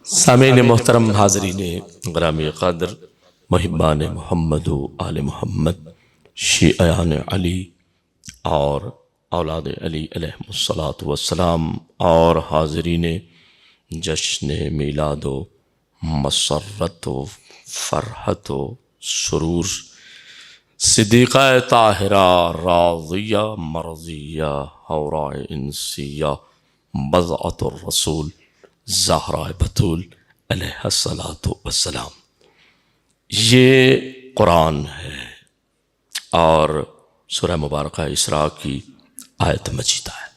سامعین محترم، حاضرین گرامی قدر، محبان محمد و آل محمد، شیعیان علی اور اولاد علی علیہ الصلاۃ والسلام، اور حاضرین جشن میلاد و مسرت و فرحت و سرور، صدیقہ طاہرہ راضیہ مرضیہ حوراء انسیہ بضعۃ الرسول زہرا بتول علیہ الصلاۃ والسلام، یہ قرآن ہے اور سورہ مبارکہ اسراء کی آیت مجیدہ ہے،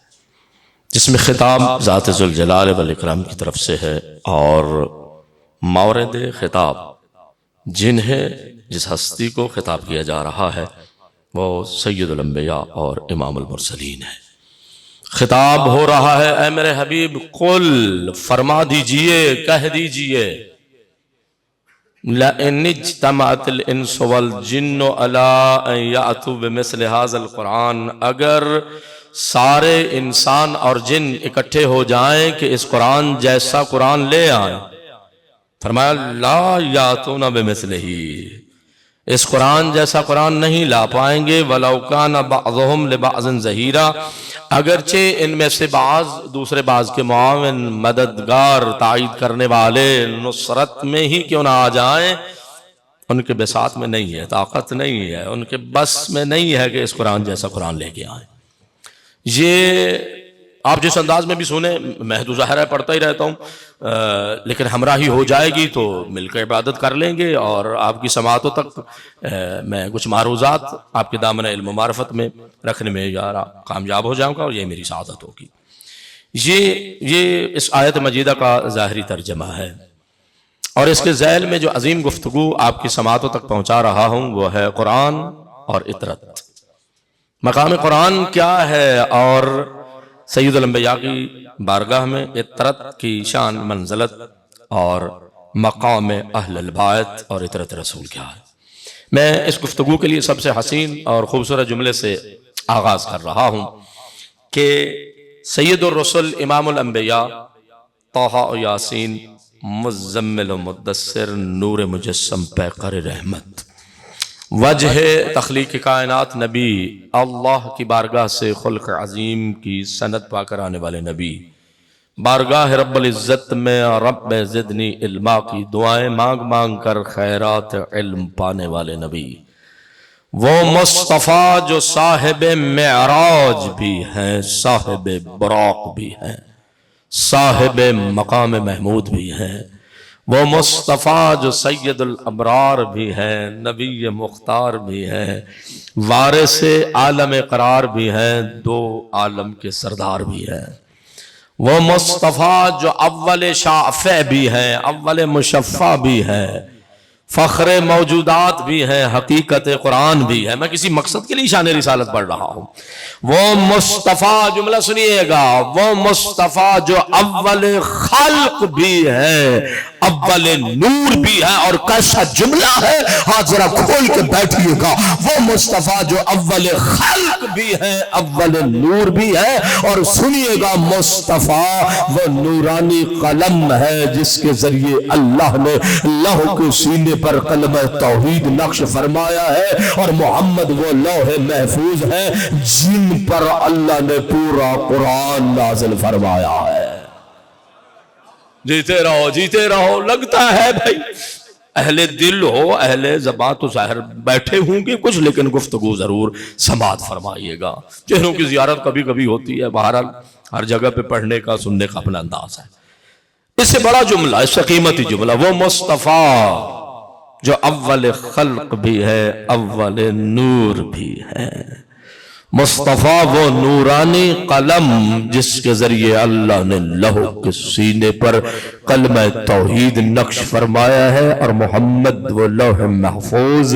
جس میں خطاب ذات ذوالجلال والاکرام کی طرف سے ہے، اور مورد خطاب جنہیں جس ہستی کو خطاب کیا جا رہا ہے وہ سید الانبیاء اور امام المرسلین ہے۔ خطاب ہو رہا ہے، اے میرے حبیب قل، فرما دیجئے، کہہ دیجئے، لَإِنِ اجْتَمَعَتِ الْإِنسُ وَالْجِنُّ عَلَىٰ أَن يَأْتُوا بِمِثْلِ هَذَا الْقُرْآنِ، اگر سارے انسان اور جن اکٹھے ہو جائیں کہ اس قرآن جیسا قرآن لے آئیں، فرمایا لا یاتون بمثلہ، اس قرآن جیسا قرآن نہیں لا پائیں گے، وَلَوْ كَانَ بَعْضُهُمْ لِبَعْضٍ ظَهِيرًا، اگرچہ ان میں سے بعض دوسرے بعض کے معاون، مددگار، تائید کرنے والے نصرت میں ہی کیوں نہ آ جائیں، ان کے بساط میں نہیں ہے، طاقت نہیں ہے، ان کے بس میں نہیں ہے کہ اس قرآن جیسا قرآن لے کے آئیں۔ یہ آپ جس انداز میں بھی سنیں، میں تو ظاہر ہے پڑھتا ہی رہتا ہوں، لیکن ہمراہی ہو جائے گی تو مل کر عبادت کر لیں گے، اور آپ کی سماعتوں تک میں کچھ معروضات آپ کے دامن علم و معرفت میں رکھنے میں یارا کامیاب ہو جاؤں گا، اور یہ میری سعادت ہوگی۔ یہ اس آیت مجیدہ کا ظاہری ترجمہ ہے، اور اس کے ذیل میں جو عظیم گفتگو آپ کی سماعتوں تک پہنچا رہا ہوں وہ ہے قرآن اور اطرت۔ مقام قرآن کیا ہے، اور سید الانبیاء کی بارگاہ میں اطرت کی شان منزلت اور مقام اہل البیت اور اطرت رسول کیا ہے۔ میں اس گفتگو کے لیے سب سے حسین اور خوبصورت جملے سے آغاز کر رہا ہوں کہ سید الرسل امام الانبیاء طٰہٰ و یاسین مزمل و مدثر نور مجسم پیکر رحمت، وجہ تخلیق کائنات نبی، اللہ کی بارگاہ سے خلق عظیم کی سند پا کر آنے والے نبی، بارگاہ رب العزت میں رب زدنی علما کی دعائیں مانگ مانگ کر خیرات علم پانے والے نبی، وہ مصطفیٰ جو صاحب معراج بھی ہیں، صاحب براق بھی ہیں، صاحب مقام محمود بھی ہیں، وہ مصطفیٰ جو سید الابرار بھی ہیں، نبی مختار بھی ہیں، وارث عالم قرار بھی ہیں، دو عالم کے سردار بھی ہیں، وہ مصطفیٰ جو اول شافع بھی ہیں، اول مشفع بھی ہیں، فخر موجودات بھی ہیں، حقیقت قرآن بھی ہے۔ میں کسی مقصد کے لیے شان رسالت پڑھ رہا ہوں۔ وہ مصطفیٰ، جملہ سنیے گا، وہ مصطفیٰ جو اول خلق بھی ہے، اول نور بھی ہے، اور کیسا جملہ ہے، ہاں ذرا کھول کے بیٹھیے گا، وہ مصطفیٰ جو اول خلق بھی ہے، اول نور بھی ہے، اور سنیے گا مصطفیٰ وہ نورانی قلم ہے جس کے ذریعے اللہ نے لوح کے سینے پر کلمہ توحید نقش فرمایا ہے، اور محمد وہ لوح محفوظ ہے جن پر اللہ نے پورا قرآن نازل فرمایا ہے۔ جیتے رہو جیتے رہو، لگتا ہے بھائی اہل دل ہو، اہل زبان تو ظاہر بیٹھے ہوں گے کچھ، لیکن گفتگو ضرور سماعت فرمائیے گا۔ چہروں کی زیارت کبھی کبھی ہوتی ہے، بہرحال ہر جگہ پہ پڑھنے کا سننے کا اپنا انداز ہے۔ اس سے بڑا جملہ، اس سے قیمتی جملہ، وہ مصطفیٰ جو اول خلق بھی ہے، اول نور بھی ہے، مصطفیٰ وہ نورانی قلم جس کے ذریعے اللہ نے لوح کے سینے پر کلمہ توحید نقش فرمایا ہے، اور محمد وہ لوح محفوظ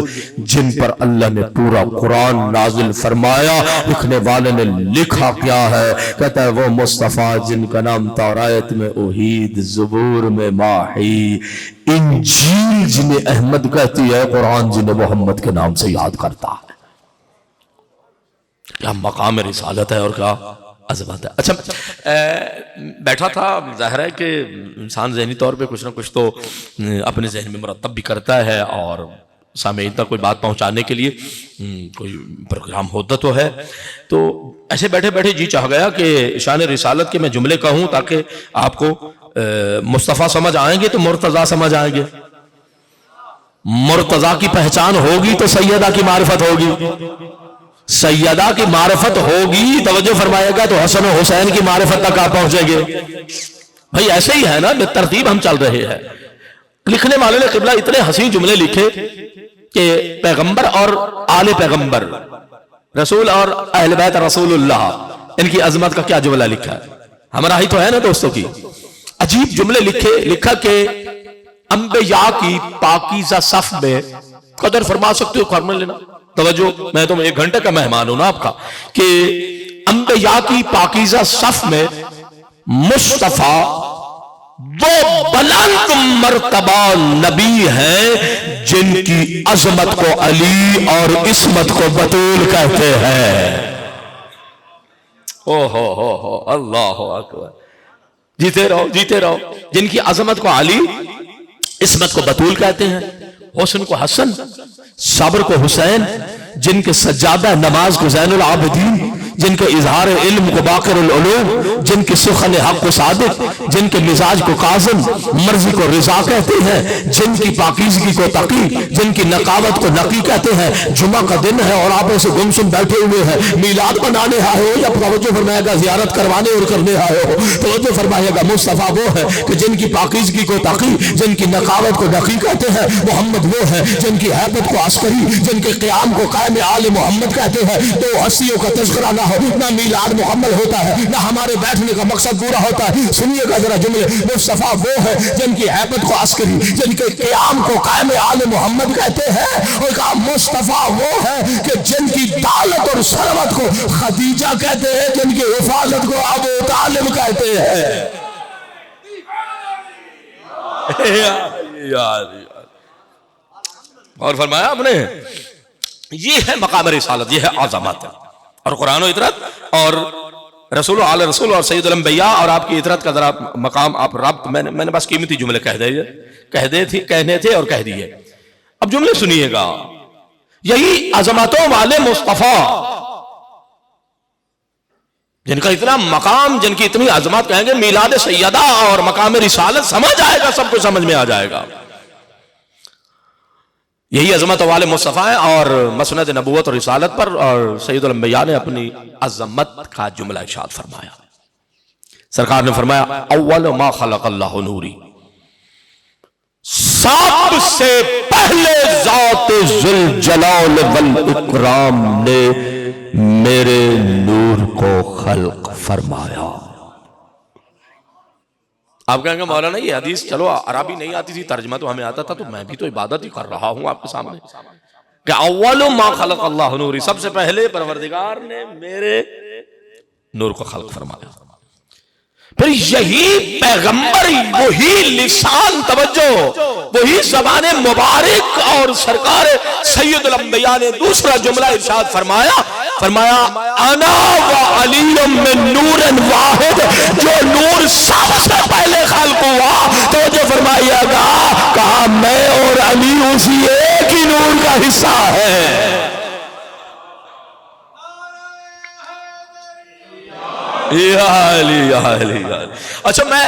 جن پر اللہ نے پورا قرآن نازل فرمایا۔ لکھنے والے نے لکھا کیا ہے، کہتا ہے وہ مصطفیٰ جن کا نام تورات میں اوحید، زبور میں ماحی، انجیل جنہیں احمد کہتی ہے، قرآن جنہیں محمد کے نام سے یاد کرتا ہے۔ کیا مقام رسالت ہے اور کیا عظمت ہے. اچھا بیٹھا تھا، ظاہر ہے کہ انسان ذہنی طور پہ کچھ نہ کچھ تو اپنے ذہن میں مرتب بھی کرتا ہے، اور سامعین تک کوئی بات پہنچانے کے لیے کوئی پروگرام ہوتا تو ہے. تو ایسے بیٹھے بیٹھے جی چاہ گیا کہ شان رسالت کے میں جملے کہوں تاکہ آپ کو مصطفیٰ سمجھ آئیں گے تو مرتضیٰ سمجھ آئیں گے. مرتضیٰ کی پہچان ہوگی تو سیدہ کی معرفت ہوگی، سیدہ کی معرفت ہوگی توجہ فرمائے گا تو حسن و حسین کی معرفت تک آپ پہنچیں گے. بھائی ایسے ہی ہے نا، بے ترتیب ہم چل رہے ہیں. لکھنے والے نے قبلہ اتنے حسین جملے لکھے کہ پیغمبر اور آل پیغمبر، رسول اور اہل بیت رسول اللہ، ان کی عظمت کا کیا جملہ لکھا ہے. ہمارا ہی تو ہے نا دوستوں کی. عجیب جملے لکھا کہ انبیاء کی پاکیزہ صف میں، قدر فرما سکتے ہو فرما لینا توجہ، میں تو 1 گھنٹے کا مہمان ہوں نا آپ کا، کہ انبیاء کی پاکیزہ صف میں مصطفیٰ وہ بلند مرتبہ نبی ہیں جن کی عظمت کو علی اور عصمت کو بطول کہتے ہیں. او ہو اللہ اکبر، جیتے رہو جیتے رہو. جن کی عظمت کو علی، عصمت کو بطول کہتے ہیں، حسن کو حسن، صبر کو حسین، جن کے سجادہ نماز کو زین العابدین، جن کے اظہار علم کو باقر العلوم، جن کے سخن حق کو صادق، جن کے مزاج کو کاظم، مرضی کو رضا کہتے ہیں، جن کی پاکیزگی کو تقی، جن کی نقاوت کو نقی کہتے ہیں. جمعہ کا دن ہے اور آپ ایسے گمسم بیٹھے ہوئے ہیں، میلاد منانے آئے ہو یا توجہ فرمائے گا زیارت کروانے اور کرنے آئے ہو، توجہ فرمائے گا مصطفیٰ وہ ہے کہ جن کی پاکیزگی کو تقی، جن کی نقاوت کو نقی کہتے ہیں. محمد وہ ہے جن کی حیبت کو عسکری، جن کے قیام کو قائم آل محمد کہتے ہیں. تو ہستیوں کا تذکرہ نہ ہو، نہ میلاد محمد ہوتا ہے، نہ ہمارے بیٹھنے کا مقصد پورا ہوتا ہے. سنیے گا ذرا جملے. مصطفیٰ وہ ہے جن کی حیبت کو عسکری، جن کے قیام کو قائم آل محمد کہتے ہیں. اور کہا مصطفیٰ وہ ہے کہ جن کی دولت اور ثروت کو خدیجہ کہتے ہیں، جن کی حفاظت کو ابو طالب کہتے ہیں. اور فرمایا آپ نے یہ ہے مقام رسالت، یہ ہے عظمت. اور قرآن و اطرت اور رسول و آل رسول اور سید الانبیاء اور آپ کی اطرت کا ذرا مقام آپ ربط، میں نے بس قیمتی جملے کہنے تھے اور کہہ دیے. اب جملے سنیے گا. یہی عظمتوں والے مصطفیٰ جن کا اتنا مقام، جن کی اتنی عظمت، کہیں گے میلاد سیدہ اور مقام رسالت سمجھ آئے گا، سب کچھ سمجھ میں آ جائے گا. یہی عظمت والے مصطفیٰ ہیں. اور مسند نبوت اور رسالت پر اور سید الانبیاء نے اپنی عظمت کا جملہ ارشاد فرمایا. سرکار نے فرمایا اول ما خلق اللہ نوری، سب سے پہلے ذات ذوالجلال والاکرام نے میرے نور کو خلق فرمایا. آپ کہیں گے مولانا یہ حدیث چلو عربی نہیں آتی تھی، ترجمہ تو ہمیں آتا تھا، تو میں بھی تو عبادت ہی کر رہا ہوں آپ کے سامنے کہ اول ما خلق اللہ نوری، سب سے پہلے پروردگار نے میرے نور کو خلق فرمایا. پھر یہی پیغمبر، وہی لسان، توجہ، وہی زبان مبارک اور سرکار سید الانبیاء نے دوسرا جملہ ارشاد فرمایا انا و علی من نور واحد، جو نور سب سے پہلے خلق ہوا تو جو فرمایا گا، کہا میں اور علی اسی ایک ہی نور کا حصہ ہے. اچھا میں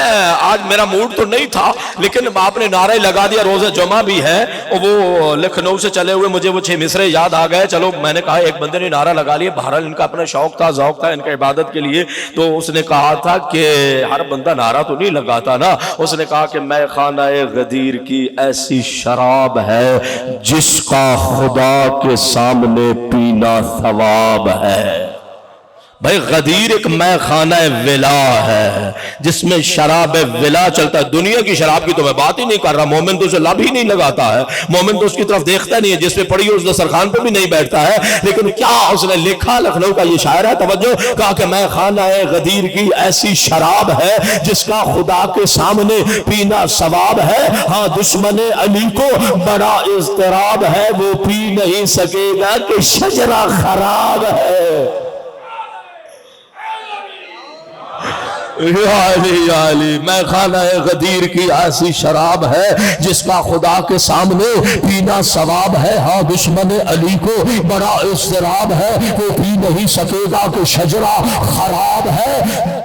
آج میرا موڈ تو نہیں تھا، لیکن آپ نے نعرہ لگا دیا، روزہ جمعہ بھی ہے، وہ لکھنؤ سے چلے ہوئے مجھے وہ 6 مصرے یاد آ گئے. چلو میں نے کہا ایک بندے نے نعرہ لگا لیا، بہرحال ان کا اپنا شوق تھا، ذوق تھا ان کا عبادت کے لیے. تو اس نے کہا تھا کہ ہر بندہ نعرہ تو نہیں لگاتا نا. اس نے کہا کہ میں خانہ غدیر کی ایسی شراب ہے جس کا خدا کے سامنے پینا ثواب ہے. بھائی غدیر ایک میں خانہ ولا ہے جس میں شراب ولا چلتا ہے. دنیا کی شراب کی تو میں بات ہی نہیں کر رہا، مومن تو اسے لب ہی نہیں لگاتا ہے، مومن تو اس کی طرف دیکھتا نہیں ہے، جس پہ پڑی ہو اس دسترخوان پہ بھی نہیں بیٹھتا ہے. لیکن کیا اس نے لکھا، لکھنؤ کا یہ شاعر ہے، توجہ، کہا کہ میں خانہ غدیر کی ایسی شراب ہے جس کا خدا کے سامنے پینا ثواب ہے. ہاں دشمن علی کو بڑا اضطراب ہے، وہ پی نہیں سکے گا کہ شجرہ خراب ہے. یا علی میں خانہ غدیر کی ایسی شراب ہے جس کا خدا کے سامنے پینا ثواب ہے. ہاں دشمن علی کو بڑا اضطراب ہے، وہ پی نہیں سکے گا کہ شجرہ خراب ہے.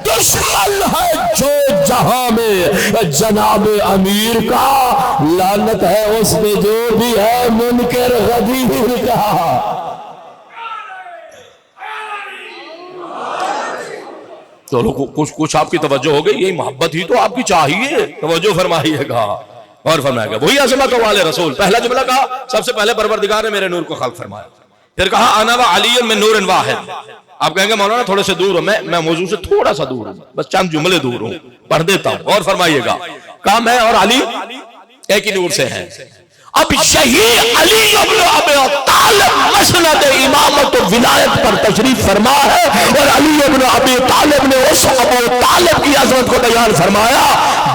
دشمن ہے جو جہاں میں جناب امیر کا، لعنت ہے اس پہ جو بھی ہے منکر غدیر کا. چلو کچھ آپ کی توجہ ہو گئی، یہی محبت ہی تو آپ کی چاہیے. توجہ فرمائیے گا اور فرمائے گا وہی عظمت والے رسول. پہلا جملہ کہا سب سے پہلے پروردگار نے میرے نور کو خلق فرمایا. پھر کہا انا و علی من نور واحد. آپ کہیں گے مولانا تھوڑے سے دور ہوں، میں موضوع سے تھوڑا سا دور ہوں، بس چند جملے دور ہوں، پڑھ دیتا ہوں اور فرمائیے گا. کہا میں اور علی ایک ہی نور سے ہیں. اب یہی علی ابن ابی طالب مسند امامت و ولایت پر تشریف فرما ہے، اور علی ابن ابی طالب نے اس ابو طالب کی عظمت کو بیان فرمایا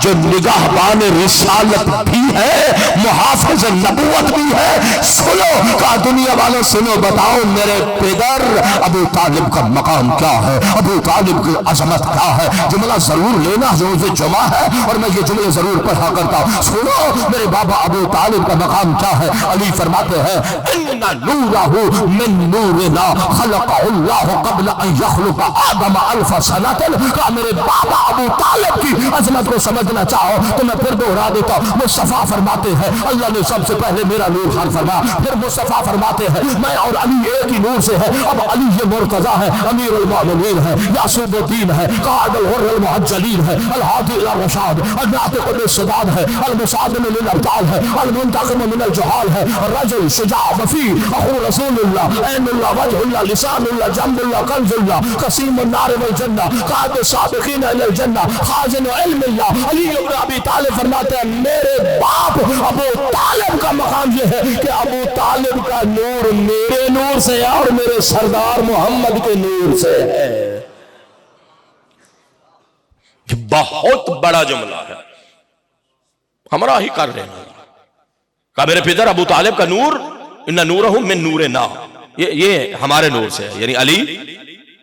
جو نگہبان رسالت بھی ہے، محافظ نبوت بھی ہے. سنو کہا دنیا والوں سنو، بتاؤ میرے پدر ابو طالب کا مقام کیا ہے، ابو طالب کی عظمت کیا ہے. جملہ ضرور لینا، روز جمعہ ہے اور میں یہ جملے ضرور پڑھا کرتا ہوں. سنو میرے بابا ابو طالب کا مقام کیا ہے. علی فرماتے ہیں ان نورہ من نورنا خلق اللہ قبل ان یخلق آدم الف سنۃ. کہا میرے بابا ابو طالب کی عظمت کو سمجھنا چاہو تو میں پھر دوہرا دیتا ہوں. مصطفیٰ فرماتے ہیں اللہ نے سب سے پہلے میرا نور خلق فرمایا. پھر مصطفیٰ فرماتے ہیں میں اور علی ایک ہی نور سے ہے. اب علی یہ مرتضیٰ ہے، امیر المؤمنین ہے، یعصوب الدین ہے، قائد الغر المحجلین ہے، الہادی الی الرشاد، الناطق بالصداد ہے، المصادم للابطال ہے، المنتقم من الجہال ہے، رجل شجاع وفی اخو رسول اللہ، عین اللہ، وجہ اللہ، لسان اللہ، جنب اللہ، کنز اللہ، قسیم النار والجنہ، قائد السابقین الی الجنہ، خازن علم اللہ. علی ابن ابی طالب فرماتے ہیں میرے باپ ابو طالب کا مقام یہ ہے کہ ابو طالب کا نور میرے نور سے ہے اور میرے سردار محمد کے نور سے ہے. بہت بڑا جملہ ہے، ہمارا ہی کر رہے ہیں. کہا میرے پدر ابو طالب کا نور ان نورہ من نورنا، یہ ہمارے نور سے ہے، یعنی علی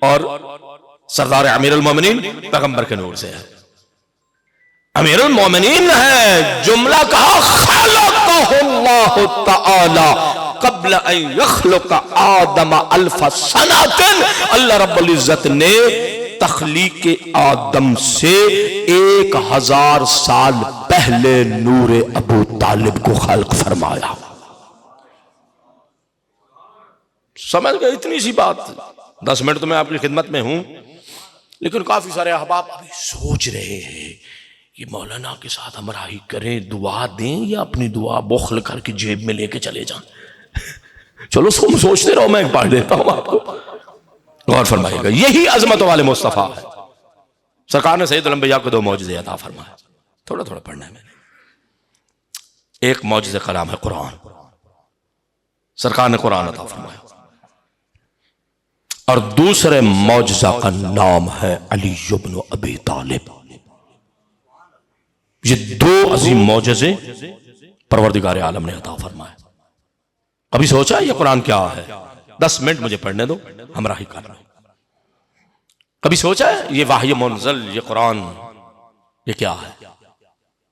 اور سردار امیر المومنین پیغمبر کے نور سے ہے. امیر المومنین ہے. جملہ کہا خلقہ اللہ تعالی قبل ان یخلق آدم الف سنۃ. اللہ رب العزت نے تخلیق آدم سے 1000 سال پہلے نور ابو طالب کو خلق فرمایا. سمجھ گئے اتنی سی بات. 10 منٹ تو میں آپ کی خدمت میں ہوں، لیکن کافی سارے احباب ابھی سوچ رہے ہیں کہ مولانا کے ساتھ ہمراہی کریں، دعا دیں یا اپنی دعا بخل کر کے جیب میں لے کے چلے جائیں. چلو تم سوچتے رہو، میں پڑھ دیتا ہوں آپ کو. غور فرمائیے گا یہی عظمت والے مصطفیٰ ہے. سرکار نے سید الانبیاء کو 2 معجزے عطا فرمائے. تھوڑا تھوڑا پڑھنا ہے میں نے. ایک معجزہ کلام ہے قرآن، سرکار نے قرآن عطا فرمایا، اور دوسرے معجزہ کا نام ہے علی ابن ابی طالب. یہ 2 عظیم معجزے پروردگار عالم نے عطا فرمائے. کبھی سوچا یہ قرآن کیا ہے؟ 10 منٹ مجھے پڑھنے دو، ہمراہی کرنا. کبھی سوچا ہے یہ وحی منزل، یہ قرآن، یہ کیا ہے؟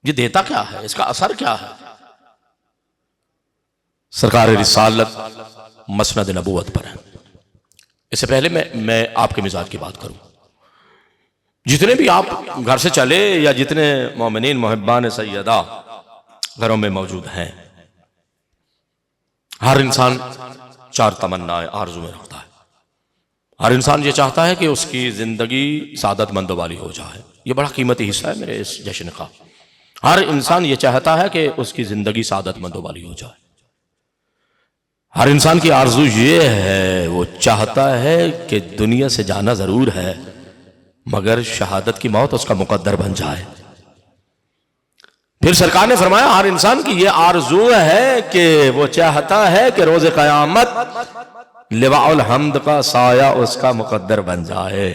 یہ دیتا کیا ہے؟ اس کا اثر کیا ہے؟ سرکار رسالت مسند نبوت پر ہے. اس سے پہلے میں آپ کے مزاج کی بات کروں. جتنے بھی آپ گھر سے چلے یا جتنے مومنین محبان سیدہ گھروں میں موجود ہیں، ہر انسان 4 تمنائیں آرزویں رکھتا ہے. ہر انسان یہ چاہتا ہے کہ اس کی زندگی سعادت مندوں والی ہو جائے. یہ بڑا قیمتی حصہ ہے میرے اس جشن کا. ہر انسان یہ چاہتا ہے کہ اس کی زندگی سعادت مندوں والی ہو جائے. ہر انسان کی آرزو یہ ہے، وہ چاہتا ہے کہ دنیا سے جانا ضرور ہے مگر شہادت کی موت اس کا مقدر بن جائے. پھر سرکار نے فرمایا ہر انسان کی یہ آرزو ہے کہ وہ چاہتا ہے کہ روز قیامت لواء الحمد کا سایہ اس کا مقدر بن جائے.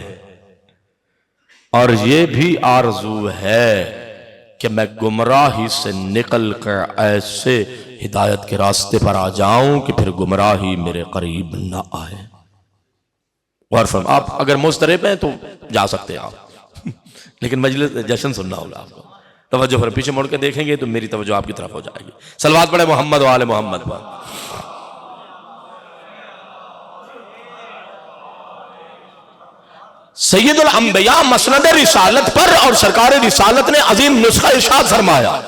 اور یہ بھی آرزو ہے کہ میں گمراہی سے نکل کر ایسے ہدایت کے راستے پر آ جاؤں کہ پھر گمراہی میرے قریب نہ آئے. اور آپ اگر مضطرب ہیں تو جا سکتے ہیں آپ. لیکن مجلس جشن سننا ہوگا آپ کو. توجہ پر پیچھے مڑ کے دیکھیں گے تو میری توجہ آپ کی طرف ہو جائے گی. صلوات پڑھے محمد و آل محمد پر. سید الانبیاء مسند رسالت پر اور سرکار رسالت نے عظیم نسخہ ارشاد فرمایا.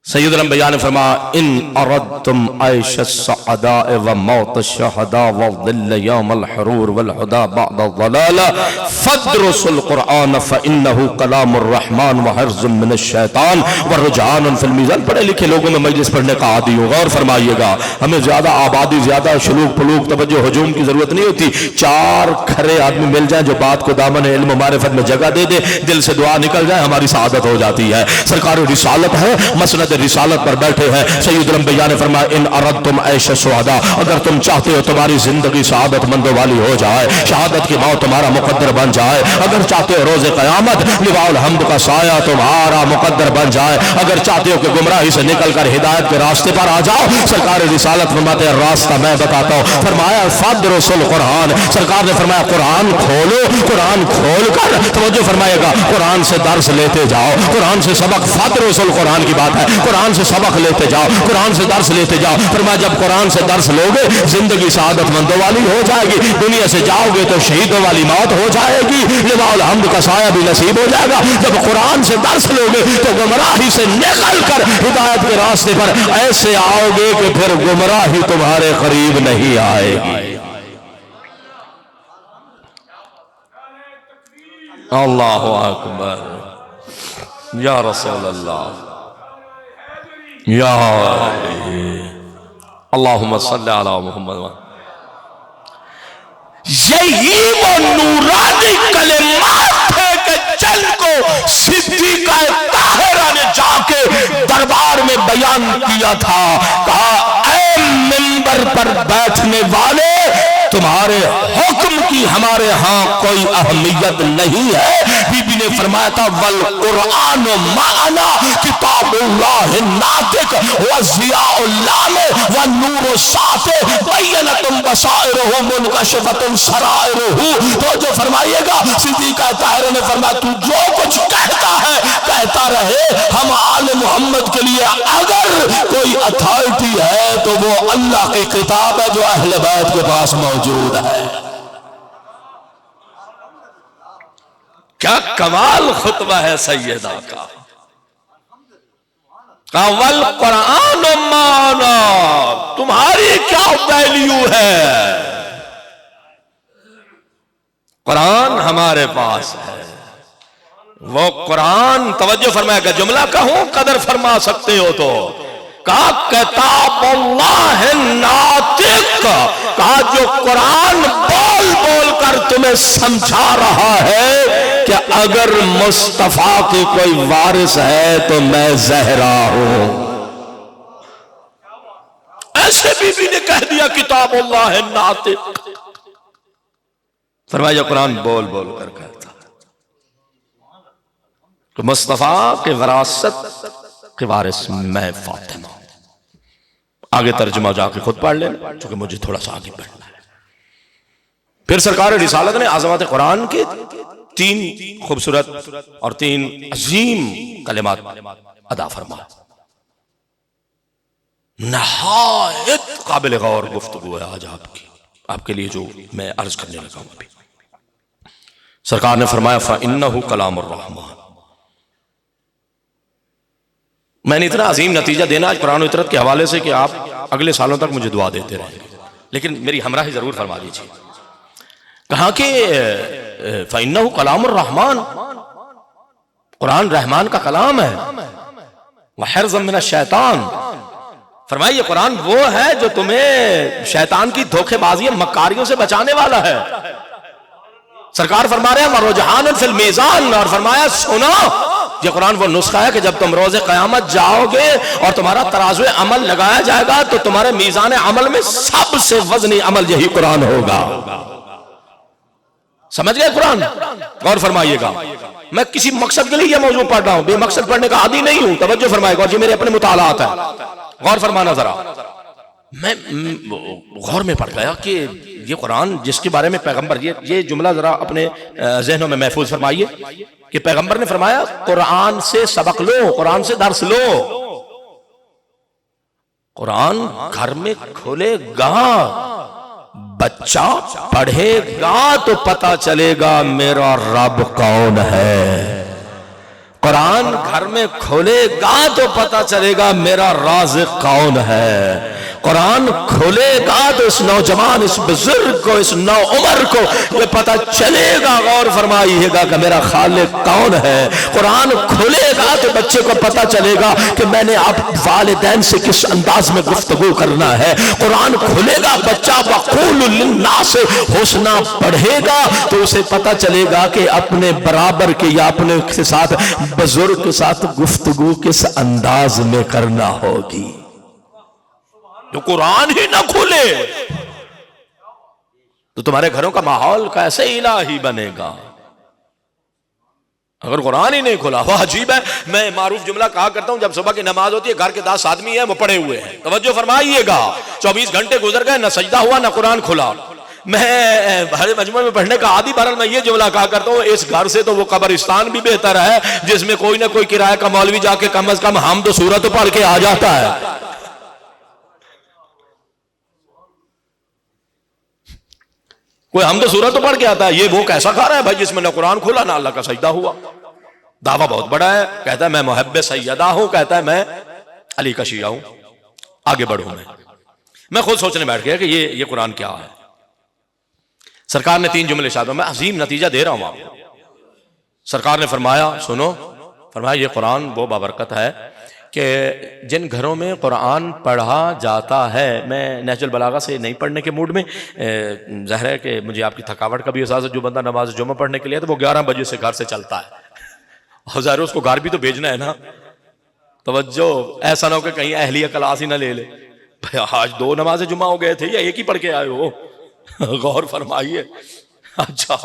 سید الانبیاء نے فرمایا ان اردتم عیش السعداء و موت الشہداء والظل یوم الحرور والہدا بعد الضلال فادرسوا القرآن فإنه کلام الرحمن وحرز من الشیطان ورجعان فی المیزان. پڑھے لکھے لوگوں میں مجلس پڑھنے کا عادی ہو. غور فرمائیے گا, ہمیں زیادہ آبادی, زیادہ شلوک پلوک توجہ ہجوم کی ضرورت نہیں ہوتی. 4 کھرے آدمی مل جائیں جو بات کو دامن علم و معرفت میں جگہ دے دے, دل سے دعا نکل جائے, ہماری سعادت ہو جاتی ہے. سرکار رسالت ہے, مسند رسالت پر بیٹھے ہیں. سید الانبیاء نے فرمایا ان اردتم عیش السعداء, اگر تم چاہتے ہو تمہاری زندگی سعادت مندوں والی ہو جائے, شہادت کی موت تمہارا مقدر بن جائے, اگر چاہتے ہو روز قیامت لواء الحمد کا سایہ تمہارا مقدر بن جائے, اگر چاہتے ہو کہ گمراہی سے نکل کر ہدایت کے راستے پر آ جاؤ, سرکار رسالت فرماتے ہیں راستہ میں بتاتا ہوں. فرمایا فادرسوا القرآن, سرکار نے فرمایا قرآن کھولو, قرآن کھول کر توجہ فرمائے گا قرآن سے درس لیتے جاؤ, قرآن سے سبق. فادرسوا القرآن کی بات ہے, قرآن سے سبق لیتے جاؤ, قرآن سے درس لیتے جاؤ. فرمایا جب قرآن سے درس لوگے زندگی سعادت مندوں والی ہو جائے گی, دنیا سے جاؤ گے تو شہیدوں والی موت ہو جائے گی, لواء الحمد کا سایہ بھی نصیب ہو جائے گا. جب قرآن سے درس لوگے تو گمراہی سے نکل کر ہدایت کے راستے پر ایسے آؤ گے کہ پھر گمراہی تمہارے قریب نہیں آئے گی. اللہ اکبر یا رسول اللہ یا اللہم صلی علی محمد. یہی وہ نورانی کلمات ہے کہ جن کو صدیقہ طاہرہ نے جا کے دربار میں بیان کیا تھا. کہا اے منبر پر بیٹھنے والے, تمہارے حکم کی ہمارے ہاں کوئی اہمیت نہیں ہے. بی بی نے فرمایا تھا والقرآن معنا کتاب اللہ ناطق وضیاء اللہ والنور ساطع بینۃ بصائرہ منکشفۃ سرائرہ. تو جو فرمائیے گا صدیقہ طاہرہ نے فرمایا تو جو کچھ کہتا ہے کہتا رہے, ہم آل محمد کے لیے اگر کوئی اتھارٹی ہے تو وہ اللہ کی کتاب ہے جو اہل بیت کے پاس موجود ہے. کیا کمال خطبہ ہے سیدہ کا. والقرآن معنا, تمہاری کیا ویلیو ہے, قرآن ہمارے پاس ہے. وہ قرآن توجہ فرمائے گا, جملہ کہوں قدر فرما سکتے ہو تو کہا کتاب اللہ ناطق, کہا جو قرآن بول بول کر تمہیں سمجھا رہا ہے کہ اگر مصطفیٰ کی کوئی وارث ہے تو میں زہرا ہوں. ایسے بی بی نے کہہ دیا کتاب اللہ ناطق. فرمایا قرآن بول بول کر کہتا کہ مصطفیٰ کے وراثت کے وارث میں فاطمہ. آگے ترجمہ جا کے خود پڑھ لینا چونکہ مجھے تھوڑا سا آگے پڑھنا ہے. پھر سرکار رسالت نے عظمت قرآن کے 3 خوبصورت اور 3 عظیم کلمات ادا فرمایا. نہایت قابل غور گفتگو ہے آج آپ کے لیے جو میں عرض کرنے لگا ہوں ابھی. سرکار نے فرمایا فَإِنَّهُ كَلَامُ الرَّحْمَانِ. میں نے اتنا عظیم نتیجہ دینا آج قرآن و اطرت کے حوالے سے کہ آپ اگلے سالوں تک مجھے دعا دیتے رہیں گے, لیکن میری ہمراہی ضرور فرما دیجیے. کہا کہ فَإِنَّهُ كَلَامُ الرَّحْمَانِ, قرآن رحمان کا کلام ہے. وَحِرْزًا مِنَ الشَّيْطَانِ, فرمائیے یہ قرآن وہ ہے جو تمہیں شیطان کی دھوکے بازی مکاریوں سے بچانے والا ہے. سرکار فرما رہے ہیں وَرُجْحَانٌ فِي الْمِيزَانِ, اور فرمایا سنا یہ قرآن وہ نسخہ ہے کہ جب تم روز قیامت جاؤ گے اور تمہارا ترازو عمل لگایا جائے گا تو تمہارے میزان عمل میں سب سے وزنی عمل یہی قرآن ہوگا. سمجھ گئے قرآن؟ غور فرمائیے گا, میں کسی مقصد کے لیے یہ موضوع پڑھ رہا ہوں, بے مقصد پڑھنے کا عادی نہیں ہوں. توجہ فرمائے گا, اور یہ میرے اپنے مطالعات ہیں, غور فرمانا ذرا. میں غور میں پڑ گیا کہ یہ قرآن جس کے بارے میں پیغمبر، یہ جملہ ذرا اپنے ذہنوں میں محفوظ فرمائیے کہ پیغمبر نے فرمایا قرآن سے سبق لو، قرآن سے درس لو. قرآن گھر میں کھولے گا، بچہ پڑھے گا تو پتا چلے گا میرا رب کون ہے. قرآن گھر میں کھولے گا تو پتا چلے گا میرا رازق کون ہے. قرآن کھولے گا تو اس نوجوان، اس بزرگ کو، اس نو عمر کو یہ پتا چلے گا، غور فرمائیے گا کہ میرا خالق کون ہے. قرآن کھولے گا تو بچے کو پتا چلے گا کہ میں نے اب والدین سے کس انداز میں گفتگو کرنا ہے. قرآن کھولے گا، بچہ وقول للناس حسنا پڑھے گا تو اسے پتا چلے گا کہ اپنے برابر کے یا اپنے کے ساتھ، بزرگ کے ساتھ گفتگو کس انداز میں کرنا ہوگی. جو قرآن ہی نہ کھولے تو تمہارے گھروں کا ماحول کیسے الہی بنے گا اگر قرآن ہی نہیں کھلا. وہ عجیب ہے، میں معروف جملہ کہا کرتا ہوں جب صبح کی نماز ہوتی ہے، گھر کے 10 آدمی ہیں وہ پڑے ہوئے ہیں، توجہ فرمائیے گا، 24 گھنٹے گزر گئے، نہ سجدہ ہوا نہ قرآن کھلا. میں ہر مجمع میں پڑھنے کا عادی، بہرحال میں یہ جملہ کہا کرتا ہوں اس گھر سے تو وہ قبرستان بھی بہتر ہے جس میں کوئی نہ کوئی کرایہ کا مولوی جا کے کم از کم حمد و سورت پڑھ کے آ جاتا ہے. کوئی حمد و سورت تو پڑھ کے آتا ہے. یہ وہ کیسا کھا رہا ہے بھائی جس میں نہ قرآن کھولا نہ اللہ کا سجدہ ہوا. دعویٰ بہت بڑا ہے، کہتا ہے میں محب سیدہ ہوں، کہتا ہے میں علی کا شیعہ ہوں. آگے بڑھوں میں خود سوچنے بیٹھ گیا کہ یہ قرآن کیا ہے. سرکار نے 3 جملے ارشاد، میں عظیم نتیجہ دے رہا ہوں آپ کو. سرکار نے فرمایا سنو، فرمایا یہ قرآن وہ بابرکت ہے کہ جن گھروں میں قرآن پڑھا جاتا ہے. میں نہج البلاغہ سے نہیں پڑھنے کے موڈ میں، ظاہر ہے کہ مجھے آپ کی تھکاوٹ کا بھی احساس ہے. جو بندہ نماز جمعہ پڑھنے کے لیے تو وہ 11 بجے سے گھر سے چلتا ہے، اور ظاہر اس کو گھر بھی تو بھیجنا ہے نا. توجہ، ایسا نہ ہو کہ کہیں اہلیہ کلاس ہی نہ لے لے. آج 2 نماز جمعہ ہو گئے تھے یا ایک ہی پڑھ کے آئے ہو؟ غور فرمائیے. اچھا،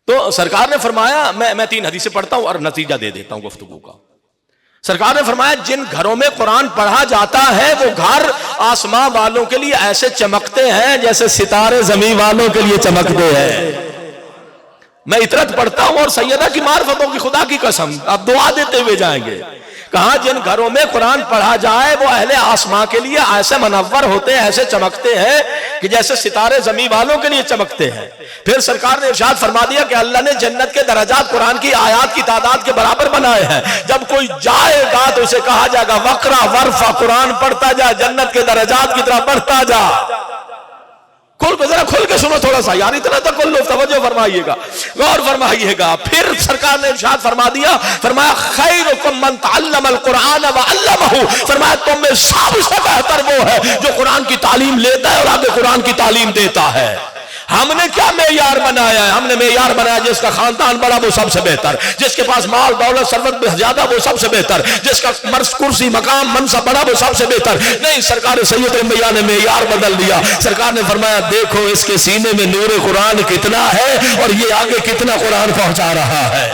تو سرکار نے فرمایا، میں 3 حدیثیں پڑھتا ہوں اور نتیجہ دے دیتا ہوں گفتگو کا. سرکار نے فرمایا جن گھروں میں قرآن پڑھا جاتا ہے وہ گھر آسمان والوں کے لیے ایسے چمکتے ہیں جیسے ستارے زمین والوں کے لیے چمکتے ہیں. میں اطرت پڑھتا ہوں اور سیدہ کی معرفتوں کی خدا کی قسم اب دعا دیتے ہوئے جائیں گے. کہاں جن گھروں میں قرآن پڑھا جائے وہ اہل آسمان کے لیے ایسے منور ہوتے ہیں، ایسے چمکتے ہیں کہ جیسے ستارے زمین والوں کے لیے چمکتے ہیں. پھر سرکار نے ارشاد فرما دیا کہ اللہ نے جنت کے درجات قرآن کی آیات کی تعداد کے برابر بنائے ہیں. جب کوئی جائے گا تو اسے کہا جائے گا وقرا ورفا، قرآن پڑھتا جا، جنت کے درجات کی طرف بڑھتا جا. ذرا کھل کے سنو تھوڑا سا یار، اتنا تو کل لو، توجہ فرمائیے گا، غور فرمائیے گا. پھر سرکار نے ارشاد فرما دیا، فرمایا خیرکم من تعلم القرآن وعلمہ، فرمایا تم میں سب سے بہتر وہ ہے جو قرآن کی تعلیم لیتا ہے اور آگے قرآن کی تعلیم دیتا ہے. ہم نے کیا معیار بنایا ہے؟ ہم نے معیار بنایا جس کا خاندان بڑا وہ سب سے بہتر، جس کے پاس مال دولت ثروت زیادہ وہ سب سے بہتر، جس کا کرسی مقام منصب بڑا وہ سب سے بہتر. نہیں، سرکار سید الانبیاء نے معیار بدل دیا. سرکار نے فرمایا دیکھو اس کے سینے میں نور قرآن کتنا ہے اور یہ آگے کتنا قرآن پہنچا رہا ہے.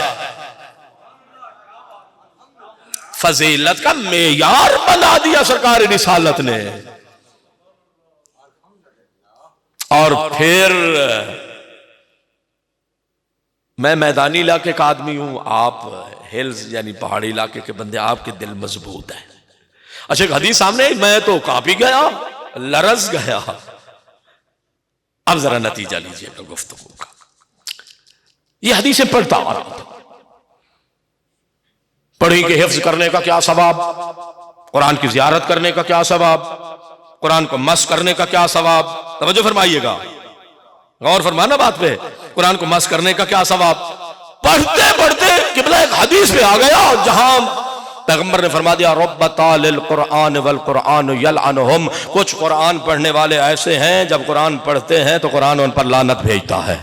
فضیلت کا معیار بنا دیا سرکار رسالت نے. اور پھر میں میدانی علاقے کا آدمی ہوں، آپ ہلز یعنی پہاڑی علاقے کے بندے، آپ کے دل مضبوط ہیں. اچھا ایک حدیث سامنے، میں تو کاپی گیا، لرز گیا. اب ذرا نتیجہ لیجئے گا گفتگو کا. یہ حدیثیں پڑھتا آ رہا تھا، پڑھی کے حفظ کرنے کا کیا ثواب، قرآن کی زیارت کرنے کا کیا ثواب، قرآن کو مس کرنے کا کیا ثواب. توجہ فرمائیے گا، غور فرمانا بات پہ. قرآن کو مس کرنے کا کیا ثواب. پڑھتے پڑھتے قبلہ ایک حدیث پہ آ گیا جہاں پیغمبر نے فرما دیا رب طال القرآن والقرآن یلعنہم، کچھ قرآن پڑھنے والے ایسے ہیں جب قرآن پڑھتے ہیں تو قرآن ان پر لعنت بھیجتا ہے.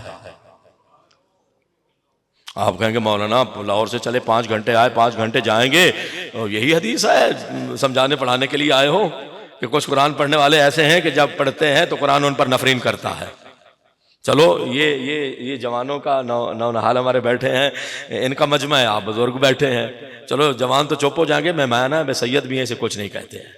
آپ کہیں گے مولانا لاہور سے چلے 5 گھنٹے آئے 5 گھنٹے جائیں گے، یہی حدیث ہے سمجھانے پڑھانے کے لیے آئے ہو کہ کچھ قرآن پڑھنے والے ایسے ہیں کہ جب پڑھتے ہیں تو قرآن ان پر نفرین کرتا ہے. چلو یہ جوانوں کا نونہال ہمارے بیٹھے ہیں، ان کا مجمع ہے، آپ بزرگ بیٹھے ہیں، چلو جوان تو چپ ہو جائیں گے، مہمان ہیں، بے سید بھی ہیں، اسے کچھ نہیں کہتے ہیں.